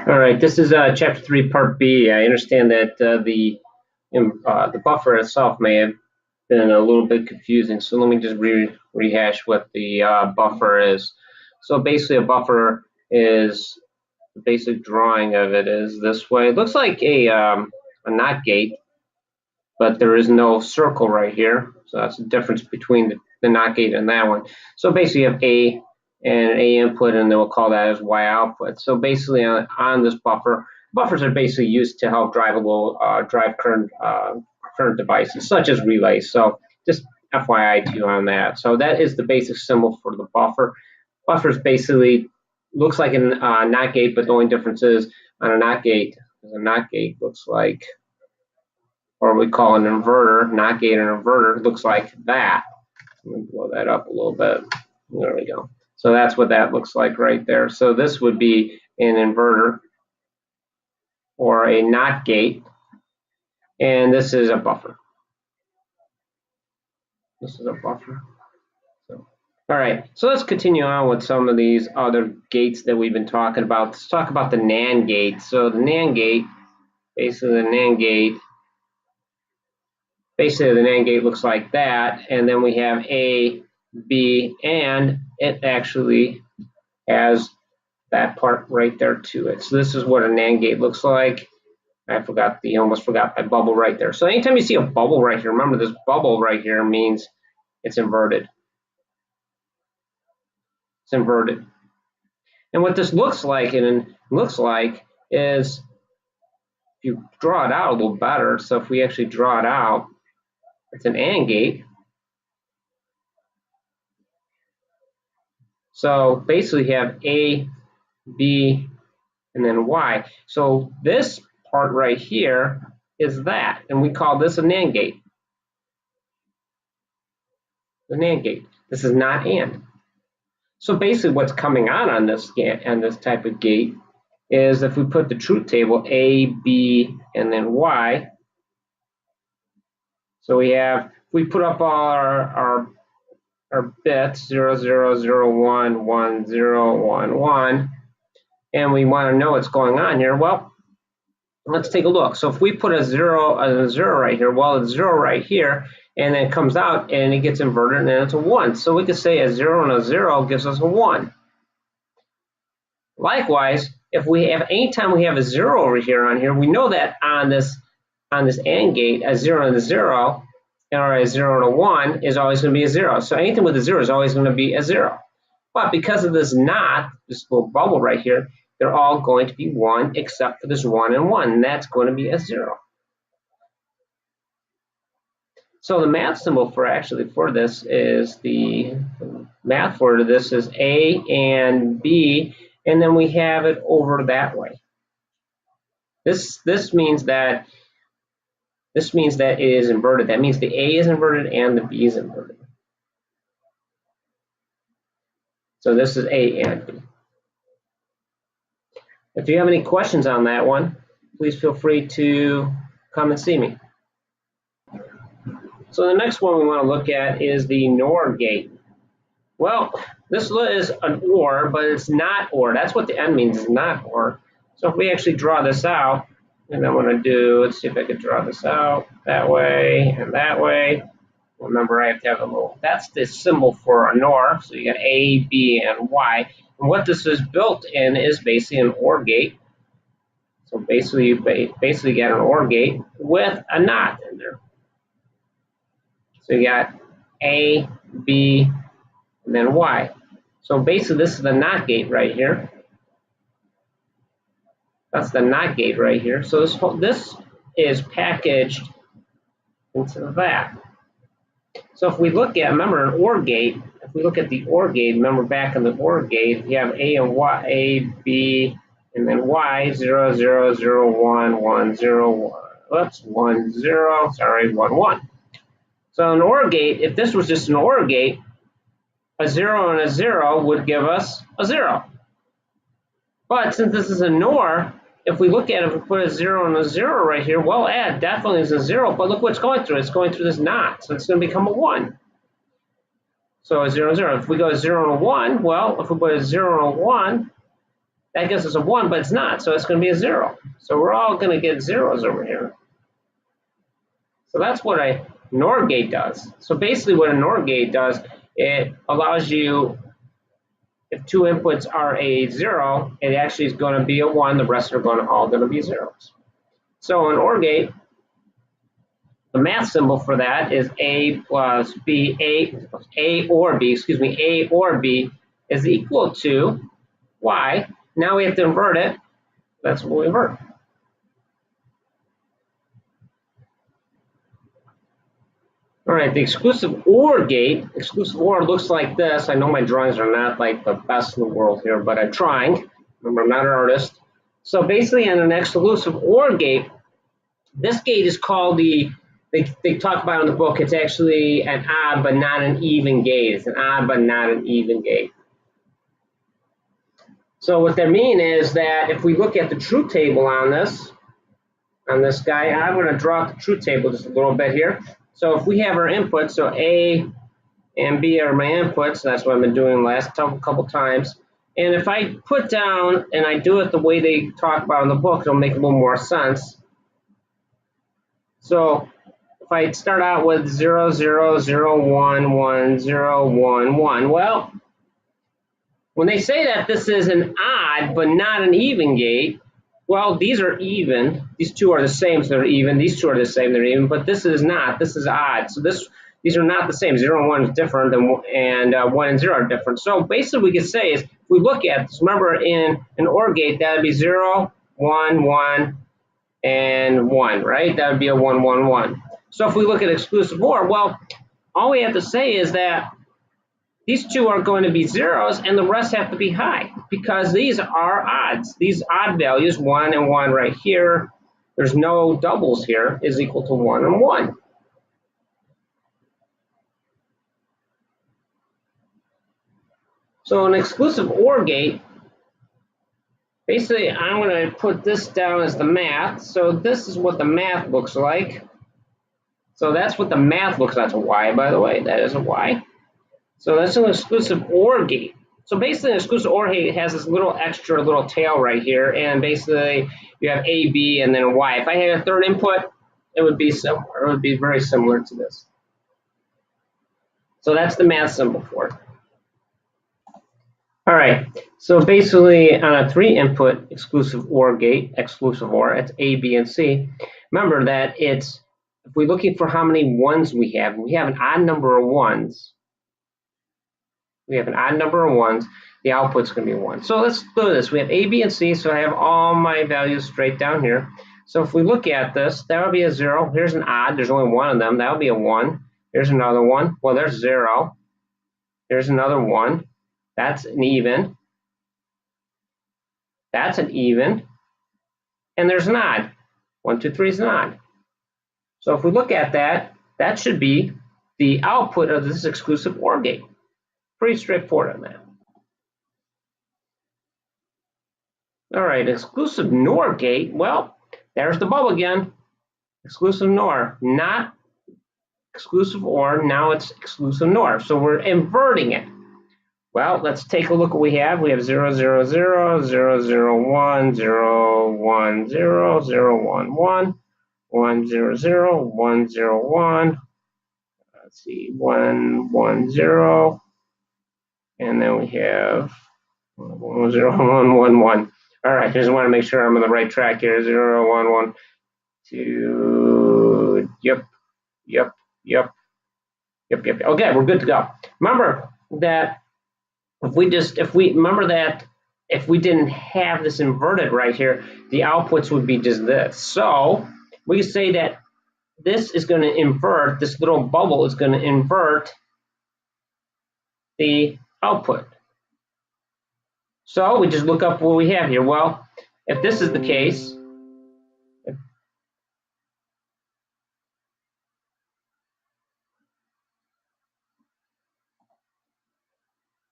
All right, this is chapter 3, part B. I understand that the buffer itself may have been a little bit confusing, so let me just rehash what the buffer is. So basically, a buffer is the basic drawing of it is this way. It looks like a NOT gate, but there is no circle right here, so that's the difference between the NOT gate and that one. So basically, you have A and an A input, and then we'll call that as Y output. So basically, on this buffer, buffers are basically used to help drive current devices, such as relays. So just FYI to you on that. So that is the basic symbol for the buffer. Buffers basically looks like a NOT gate, but the only difference is on a NOT gate, looks like, or we call an inverter, NOT gate and inverter, looks like that. Let me blow that up a little bit. There we go. So that's what that looks like right there. So this would be an inverter or a NOT gate, and this is a buffer. This is a buffer. So, all right, so let's continue on with some of these other gates that we've been talking about. Let's talk about the NAND gate. So the NAND gate, basically the NAND gate looks like that, and then we have A, B, and it actually has that part right there to it. So this is what a NAND gate looks like. I almost forgot my bubble right there. So anytime you see a bubble right here, remember this bubble right here means it's inverted. It's inverted. And what this looks like is, if you draw it out a little better, so if we actually draw it out, it's an AND gate. So basically you have A, B, and then Y. So this part right here is that, and we call this a NAND gate. The NAND gate. This is not AND. So basically what's coming on this type of gate is if we put the truth table A, B, and then Y. So if we put up all our bits 0, 0, 0, 1, 1, 0, 1, 1, and we want to know what's going on here, well, let's take a look. So if we put a 0 right here, well, it's 0 right here, and then it comes out and it gets inverted and then it's a 1. So we could say a 0 and a 0 gives us a 1. Likewise, anytime we have a 0 over here on here, we know that on this AND gate, a 0 and a 0, or a 0 and a 1 is always going to be a 0. So anything with a 0 is always going to be a 0. But because of this little bubble right here, they're all going to be 1 except for this 1 and 1, and that's going to be a 0. So the math symbol for this is A and B, and then we have it over that way. This means that it is inverted. That means the A is inverted and the B is inverted. So this is A and B. If you have any questions on that one, please feel free to come and see me. So the next one we want to look at is the NOR gate. Well, this is an OR, but it's not OR. That's what the N means, is not OR. So if we actually draw this out, and I'm going to do, let's see if I can draw this out that way and that way. Remember, I have to have that's the symbol for a NOR. So you got A, B, and Y. And what this is built in is basically an OR gate. So basically, you basically get an OR gate with a NOT in there. So you got A, B, and then Y. So basically, this is the NOT gate right here. That's the NOT gate right here. So this is packaged into that. So if we look at, remember an OR gate, if we look at the OR gate, remember back in the OR gate, you have A and Y, A, B, and then Y, 0, 0, 0, 1, 1, 0, 1, oops, 1, 0, sorry, 1, 1. So an OR gate, if this was just an OR gate, a 0 and a 0 would give us a 0. But since this is a NOR, if we look at it, if we put a 0 and a 0 right here, well, it definitely is a 0, but look what's going through. It's going through this NOT, so it's going to become a 1. So a 0 and 0. If we go 0 and a 1, well, if we put a 0 and a 1, that gives us a 1, but it's not, so it's going to be a 0. So we're all going to get zeros over here. So that's what a NOR gate does. So basically what a NOR gate does, it allows you, if two inputs are a 0, it actually is going to be a 1, the rest are all going to be zeros. So an OR gate, the math symbol for that is A plus B, A or B is equal to Y. Now we have to invert it. That's what we invert. All right, the exclusive OR gate, exclusive OR looks like this. I know my drawings are not like the best in the world here, but I'm trying. Remember, I'm not an artist. So basically in an exclusive OR gate, this gate is called they talk about in the book, it's actually an odd but not an even gate. It's an odd but not an even gate. So what that means is that if we look at the truth table on this guy, I'm going to draw the truth table just a little bit here. So if we have our inputs, so A and B are my inputs, that's what I've been doing the last couple times. And if I put down and I do it the way they talk about in the book, it'll make a little more sense. So if I start out with 0, 0, 0, 1, 1, 0, 1, 1, well, when they say that this is an odd but not an even gate, well, these are even. These two are the same, so they're even. These two are the same, they're even. But this is not. This is odd. So these are not the same. 0 and 1 is different, and 1 and 0 are different. So basically, we could say is if we look at this, remember in an OR gate, that would be 0, 1, 1, and 1, right? That would be a 1, 1, 1. So if we look at exclusive OR, well, all we have to say is that these two are going to be zeros and the rest have to be high because these are odds. These odd values, 1 and 1 right here, there's no doubles here, is equal to 1 and 1. So an exclusive OR gate, basically I'm going to put this down as the math. So this is what the math looks like. So that's what the math looks like. That's a Y, by the way. That is a Y. So that's an exclusive OR gate. So basically, an exclusive OR gate has this little extra little tail right here, and basically you have A, B, and then a Y. If I had a third input, it would be similar. It would be very similar to this. So that's the math symbol for it. All right. So basically, on a 3-input exclusive OR gate, exclusive OR, it's A, B, and C. Remember that it's if we're looking for how many ones we have an odd number of ones. We have an odd number of ones, the output's going to be 1. So let's do this. We have A, B, and C, so I have all my values straight down here. So if we look at this, that would be a 0. Here's an odd. There's only one of them. That would be a 1. Here's another one. Well, there's 0. There's another 1. That's an even. That's an even. And there's an odd. 1, 2, 3 is an odd. So if we look at that, that should be the output of this exclusive OR gate. Pretty straightforward on that. All right, exclusive NOR gate. Well, there's the bubble again. Exclusive NOR, not exclusive OR. Now it's exclusive NOR. So we're inverting it. Well, let's take a look what we have. We have 0, 0, 0, 0, 0, 1, 0, 1, 0, 0, 1, 1, 1, 0, 0, 1, 0, 1. Let's see, 1, 1, 0. And then we have 1, 0, 1, 1, 1. All right, just want to make sure I'm on the right track here. 0, 1, 1, 2. Yep. Okay, we're good to go. Remember that if we didn't have this inverted right here, the outputs would be just this. So we say that this is going to invert, this little bubble is going to invert the output. So we just look up what we have here. Well, if this is the case,